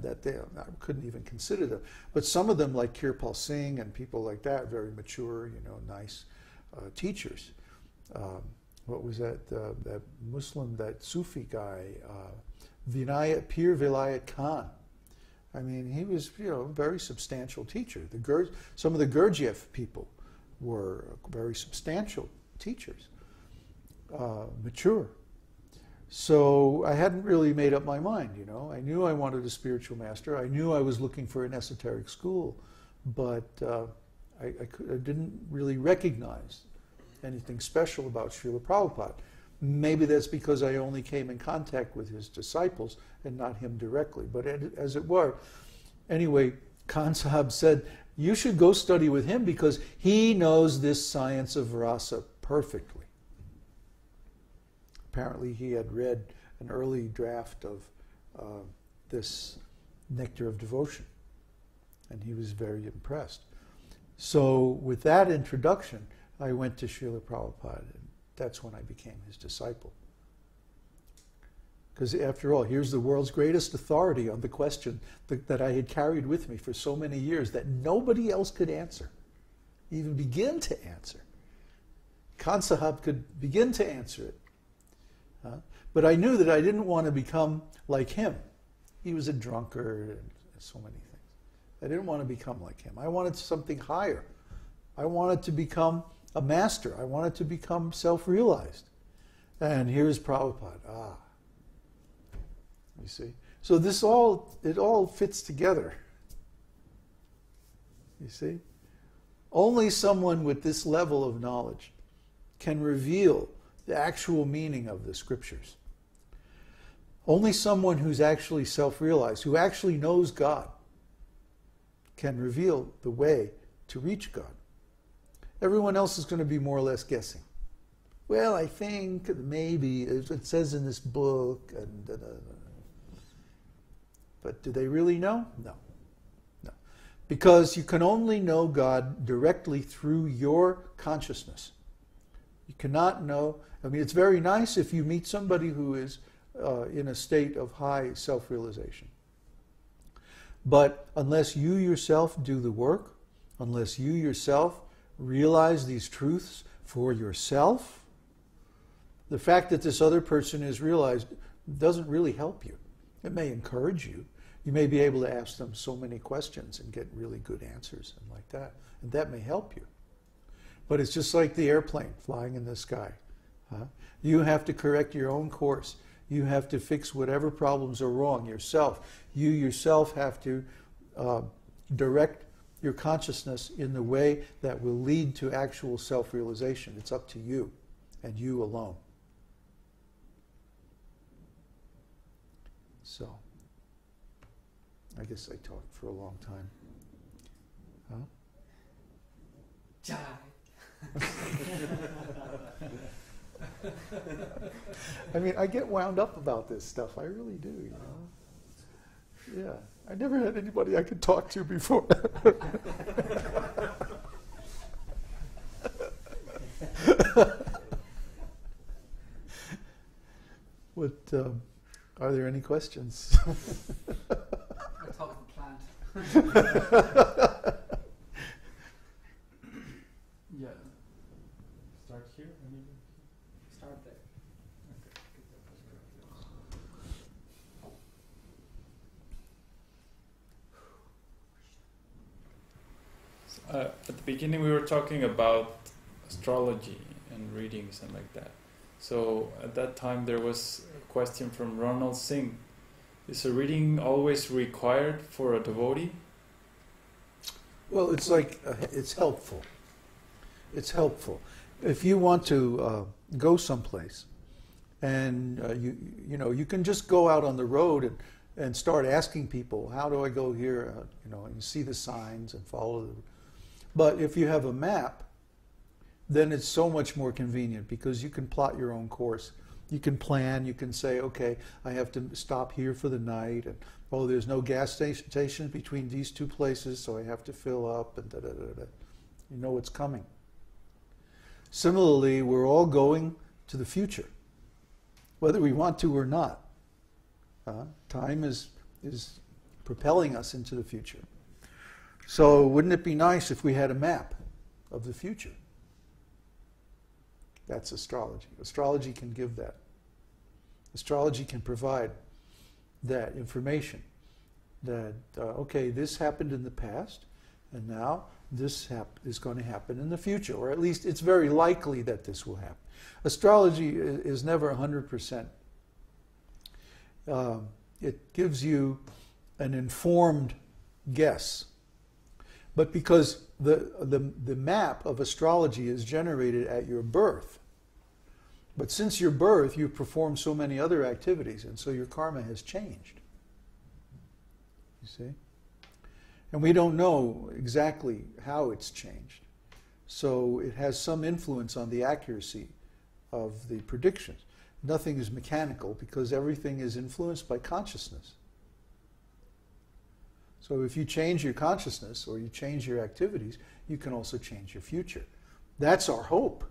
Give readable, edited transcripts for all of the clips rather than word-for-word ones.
that I couldn't even consider them. But some of them, like Kirpal Singh and people like that, very mature, nice teachers. What was that? That Muslim, that Sufi guy, Pir Vilayat Khan. I mean, he was, a very substantial teacher. Some of the Gurdjieff people were very substantial teachers, mature. So I hadn't really made up my mind, I knew I wanted a spiritual master. I knew I was looking for an esoteric school, but I didn't really recognize anything special about Śrīla Prabhupāda. Maybe that's because I only came in contact with his disciples and not him directly. But as it were, anyway, Khan Sahib said, you should go study with him because he knows this science of rasa perfectly. Apparently he had read an early draft of this Nectar of Devotion, and he was very impressed. So with that introduction, I went to Śrīla Prabhupāda, and that's when I became his disciple. Because after all, here's the world's greatest authority on the question that I had carried with me for so many years that nobody else could answer, even begin to answer. Khan Sahib could begin to answer it. But I knew that I didn't want to become like him. He was a drunkard and so many things. I didn't want to become like him. I wanted something higher. I wanted to become a master. I wanted to become self-realized. And here's Prabhupada. You see? So it all fits together. You see? Only someone with this level of knowledge can reveal the actual meaning of the scriptures. Only someone who's actually self-realized, who actually knows God, can reveal the way to reach God. Everyone else is going to be more or less guessing. Well, I think, maybe, it says in this book, and da, da, da. But do they really know? No. No. Because you can only know God directly through your consciousness. You cannot know. I mean, it's very nice if you meet somebody who is in a state of high self-realization. But unless you yourself do the work, unless you yourself realize these truths for yourself, the fact that this other person is realized doesn't really help you. It may encourage you. You may be able to ask them so many questions and get really good answers and like that. And that may help you. But it's just like the airplane flying in the sky. You have to correct your own course. You have to fix whatever problems are wrong yourself. You yourself have to direct your consciousness in the way that will lead to actual self-realization. It's up to you and you alone. So, I guess I talked for a long time. Huh? I mean, I get wound up about this stuff. I really do, Yeah. I never had anybody I could talk to before. What, are there any questions? I talk the plant. Yeah. Start here? Start there. At the beginning we were talking about astrology and readings and like that. So at that time there was a question from Ronald Singh. Is a reading always required for a devotee? Well, it's like, it's helpful. It's helpful. If you want to go someplace and you can just go out on the road and start asking people, how do I go here? And see the signs and follow the... But if you have a map, then it's so much more convenient because you can plot your own course. You can plan, you can say, okay, I have to stop here for the night, and oh, there's no gas station between these two places, so I have to fill up, and da-da-da-da. You know what's coming. Similarly, we're all going to the future, whether we want to or not. Time is propelling us into the future. So wouldn't it be nice if we had a map of the future? That's astrology. Astrology can give that. Astrology can provide that information that, okay, this happened in the past, and now this is going to happen in the future, or at least it's very likely that this will happen. Astrology is never 100%. It gives you an informed guess. But because the map of astrology is generated at your birth, but since your birth, you've performed so many other activities, and so your karma has changed. You see? And we don't know exactly how it's changed. So it has some influence on the accuracy of the predictions. Nothing is mechanical because everything is influenced by consciousness. So if you change your consciousness or you change your activities, you can also change your future. That's our hope.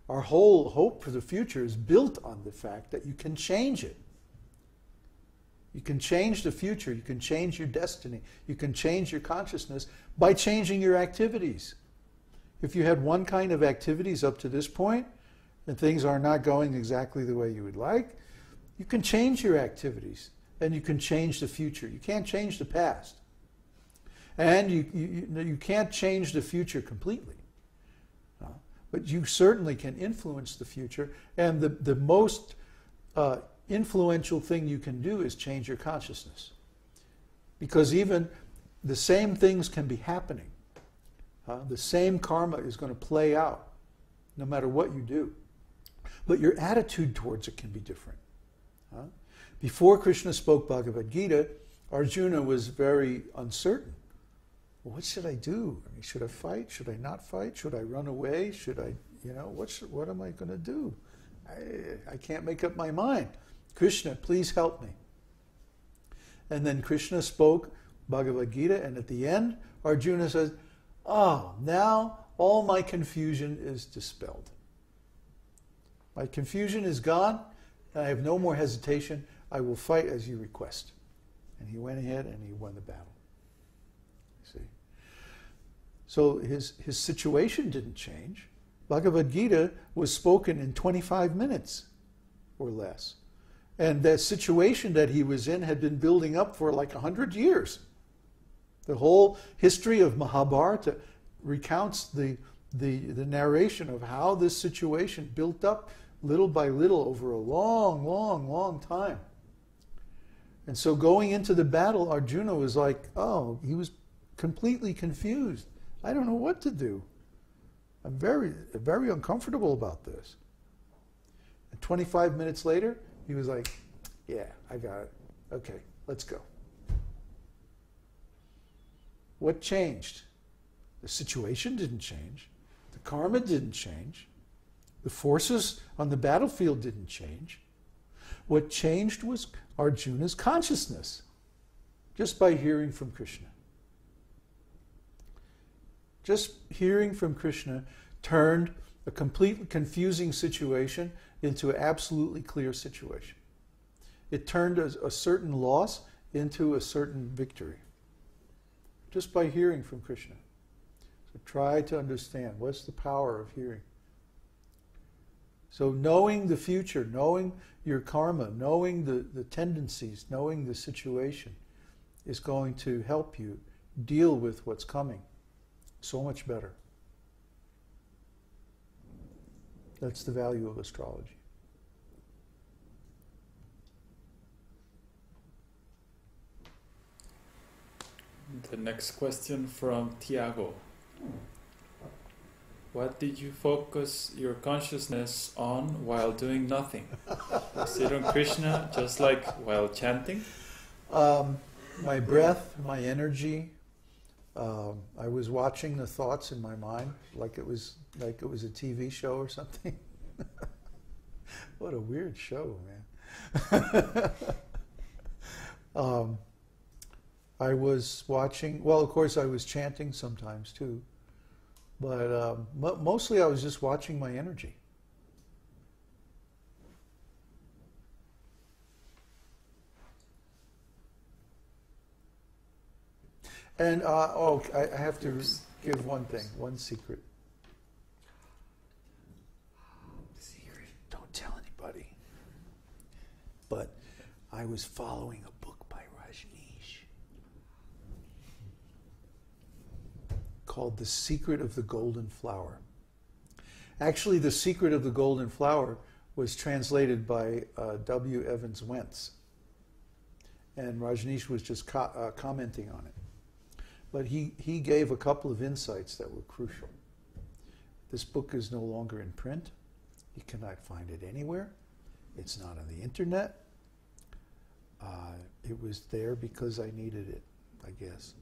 Our whole hope for the future is built on the fact that you can change it. You can change the future, you can change your destiny, you can change your consciousness by changing your activities. If you had one kind of activities up to this point, and things are not going exactly the way you would like, you can change your activities, and you can change the future. You can't change the past. And you can't change the future completely. But you certainly can influence the future, and the most influential thing you can do is change your consciousness. Because even the same things can be happening. The same karma is going to play out no matter what you do. But your attitude towards it can be different. Before Krishna spoke Bhagavad-gītā, Arjuna was very uncertain. Well, what should I do? I mean, should I fight? Should I not fight? Should I run away? Should I, what am I going to do? I can't make up my mind. Krishna, please help me. And then Krishna spoke Bhagavad-gītā, and at the end, Arjuna says, oh, now all my confusion is dispelled. My confusion is gone, and I have no more hesitation. I will fight as you request. And he went ahead and he won the battle. See? So his situation didn't change. Bhagavad-gītā was spoken in 25 minutes or less. And the situation that he was in had been building up for like 100 years. The whole history of Mahabharata recounts the narration of how this situation built up little by little over a long, long, long time. And so going into the battle, Arjuna was like, oh, he was completely confused. I don't know what to do. I'm very, very uncomfortable about this. And 25 minutes later, he was like, yeah, I got it. Okay, let's go. What changed? The situation didn't change. The karma didn't change. The forces on the battlefield didn't change. What changed was Arjuna's consciousness, just by hearing from Krishna. Just hearing from Krishna turned a completely confusing situation into an absolutely clear situation. It turned a certain loss into a certain victory, just by hearing from Krishna. So try to understand, what's the power of hearing? So knowing the future, knowing your karma, knowing the tendencies, knowing the situation is going to help you deal with what's coming so much better. That's the value of astrology. The next question from Tiago. What did you focus your consciousness on while doing nothing? Was it on Krishna, just like while chanting? My breath, my energy. I was watching the thoughts in my mind, like it was a TV show or something. What a weird show, man. I was watching. Well, of course, I was chanting sometimes too. But mostly I was just watching my energy. And I have to give one thing, one secret. Secret. Don't tell anybody. But I was following a book by Rajneesh called The Secret of the Golden Flower. Actually, The Secret of the Golden Flower was translated by W. Evans Wentz. And Rajneesh was just commenting on it. But he gave a couple of insights that were crucial. This book is no longer in print. You cannot find it anywhere. It's not on the internet. It was there because I needed it, I guess.